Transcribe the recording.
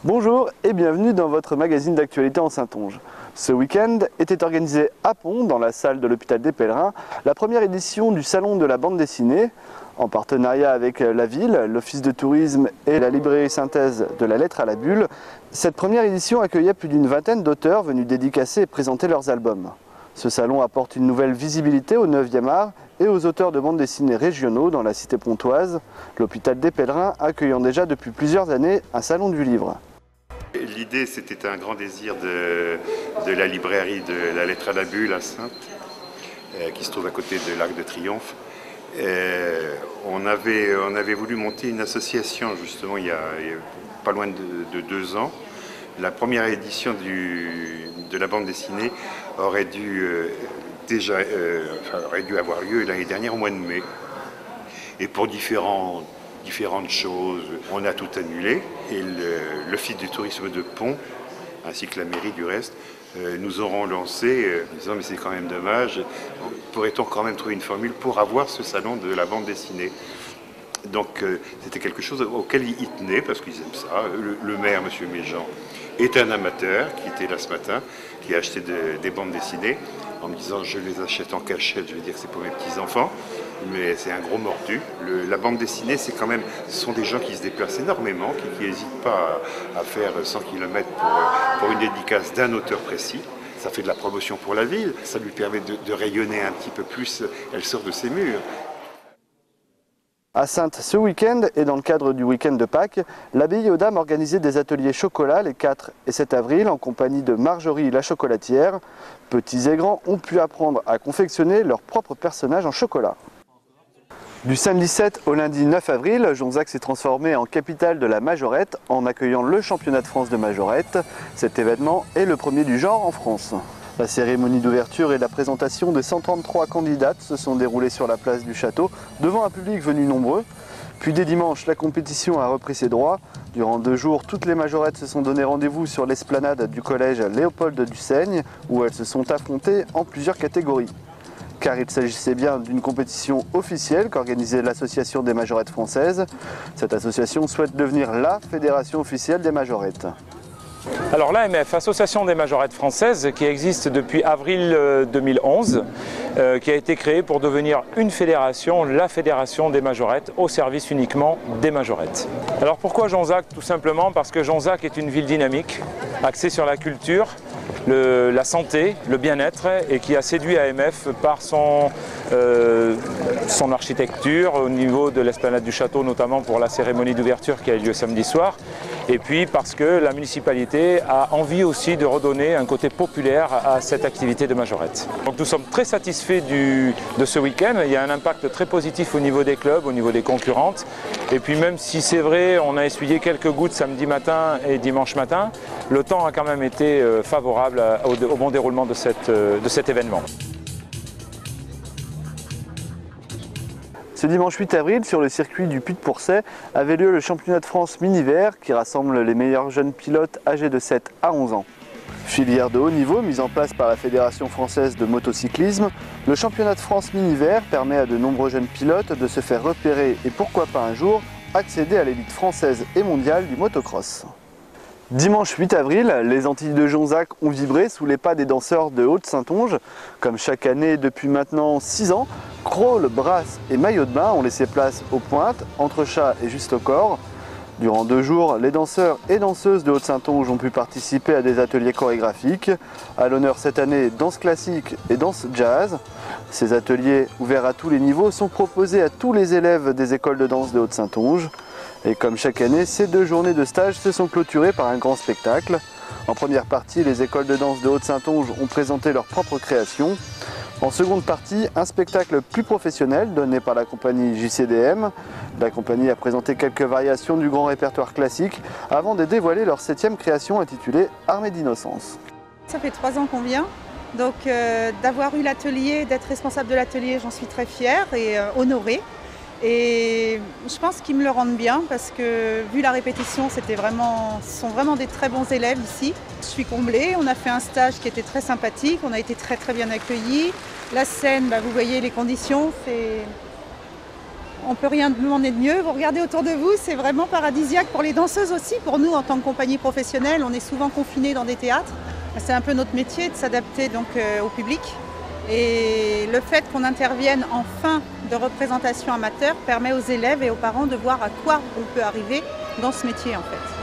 Bonjour et bienvenue dans votre magazine d'actualité en Saintonge. Ce week-end était organisé à Pont, dans la salle de l'hôpital des Pèlerins, la première édition du Salon de la bande dessinée, en partenariat avec la ville, l'Office de tourisme et la librairie synthèse de la lettre à la bulle. Cette première édition accueillait plus d'une vingtaine d'auteurs venus dédicacer et présenter leurs albums. Ce salon apporte une nouvelle visibilité au 9e art et aux auteurs de bande dessinée régionaux dans la cité pontoise, l'hôpital des Pèlerins accueillant déjà depuis plusieurs années un salon du livre. L'idée, c'était un grand désir de la librairie de la lettre à la bulle à Saintes, qui se trouve à côté de l'Arc de Triomphe. On avait voulu monter une association justement il y a pas loin de 2 ans. La première édition de la bande dessinée aurait dû avoir lieu l'année dernière au mois de mai. Et pour différentes choses, on a tout annulé. Et l'Office du tourisme de Pont, ainsi que la mairie du reste, nous auront lancé, en disant mais c'est quand même dommage, pourrait-on quand même trouver une formule pour avoir ce salon de la bande dessinée. Donc c'était quelque chose auquel ils tenaient, parce qu'ils aiment ça. Le maire, M. Méjean, est un amateur qui était là ce matin, qui a acheté des bandes dessinées, en me disant je les achète en cachette, je vais dire que c'est pour mes petits-enfants, mais c'est un gros mordu. La bande dessinée, ce sont des gens qui se déplacent énormément, qui n'hésitent pas à faire 100 km pour une dédicace d'un auteur précis. Ça fait de la promotion pour la ville, ça lui permet de rayonner un petit peu plus, elle sort de ses murs. À Saintes, ce week-end, et dans le cadre du week-end de Pâques, l'abbaye aux Dames organisait des ateliers chocolat les 4 et 7 avril en compagnie de Marjorie la chocolatière. Petits et grands ont pu apprendre à confectionner leurs propres personnages en chocolat. Du samedi 7 au lundi 9 avril, Jonzac s'est transformé en capitale de la majorette en accueillant le championnat de France de majorette. Cet événement est le premier du genre en France. La cérémonie d'ouverture et la présentation des 133 candidates se sont déroulées sur la place du château, devant un public venu nombreux. Puis dès dimanche, la compétition a repris ses droits. Durant 2 jours, toutes les majorettes se sont donné rendez-vous sur l'esplanade du collège Léopold du Seigne, où elles se sont affrontées en plusieurs catégories. Car il s'agissait bien d'une compétition officielle qu'organisait l'Association des majorettes françaises. Cette association souhaite devenir la fédération officielle des majorettes. Alors l'AMF, Association des majorettes françaises, qui existe depuis avril 2011, qui a été créée pour devenir une fédération, la fédération des majorettes, au service uniquement des majorettes. Alors pourquoi Jonzac? Tout simplement parce que Jonzac est une ville dynamique, axée sur la culture, la santé, le bien-être, et qui a séduit AMF par son architecture au niveau de l'esplanade du château, notamment pour la cérémonie d'ouverture qui a eu lieu samedi soir, et puis parce que la municipalité a envie aussi de redonner un côté populaire à cette activité de majorette. Donc nous sommes très satisfaits de ce week-end. Il y a un impact très positif au niveau des clubs, au niveau des concurrentes, et puis même si c'est vrai, on a essuyé quelques gouttes samedi matin et dimanche matin, le temps a quand même été favorable au bon déroulement de cet événement. Ce dimanche 8 avril, sur le circuit du Puy-de-Pourcet, avait lieu le championnat de France mini-vert qui rassemble les meilleurs jeunes pilotes âgés de 7 à 11 ans. Filière de haut niveau mise en place par la Fédération française de motocyclisme, le championnat de France mini-vert permet à de nombreux jeunes pilotes de se faire repérer et pourquoi pas un jour accéder à l'élite française et mondiale du motocross. Dimanche 8 avril, les Antilles de Jonzac ont vibré sous les pas des danseurs de Haute-Saintonge. Comme chaque année depuis maintenant 6 ans, crawl, brasse et maillot de bain ont laissé place aux pointes, entre chat et juste au corps. Durant 2 jours, les danseurs et danseuses de Haute-Saintonge ont pu participer à des ateliers chorégraphiques. À l'honneur cette année, danse classique et danse jazz. Ces ateliers, ouverts à tous les niveaux, sont proposés à tous les élèves des écoles de danse de Haute-Saintonge. Et comme chaque année, ces 2 journées de stage se sont clôturées par un grand spectacle. En première partie, les écoles de danse de Haute-Saintonge ont présenté leurs propres créations. En seconde partie, un spectacle plus professionnel donné par la compagnie JCDM. La compagnie a présenté quelques variations du grand répertoire classique avant de dévoiler leur 7e création intitulée Armée d'innocence. Ça fait 3 ans qu'on vient, donc d'avoir eu l'atelier, d'être responsable de l'atelier, j'en suis très fière et honorée. Et je pense qu'ils me le rendent bien parce que vu la répétition, ce sont vraiment des très bons élèves ici. Je suis comblée, on a fait un stage qui était très sympathique, on a été très bien accueillis. La scène, vous voyez les conditions, On ne peut rien demander de mieux. Vous regardez autour de vous, c'est vraiment paradisiaque pour les danseuses aussi. Pour nous, en tant que compagnie professionnelle, on est souvent confinés dans des théâtres. C'est un peu notre métier de s'adapter donc au public. Et le fait qu'on intervienne en fin de représentation amateur permet aux élèves et aux parents de voir à quoi on peut arriver dans ce métier en fait.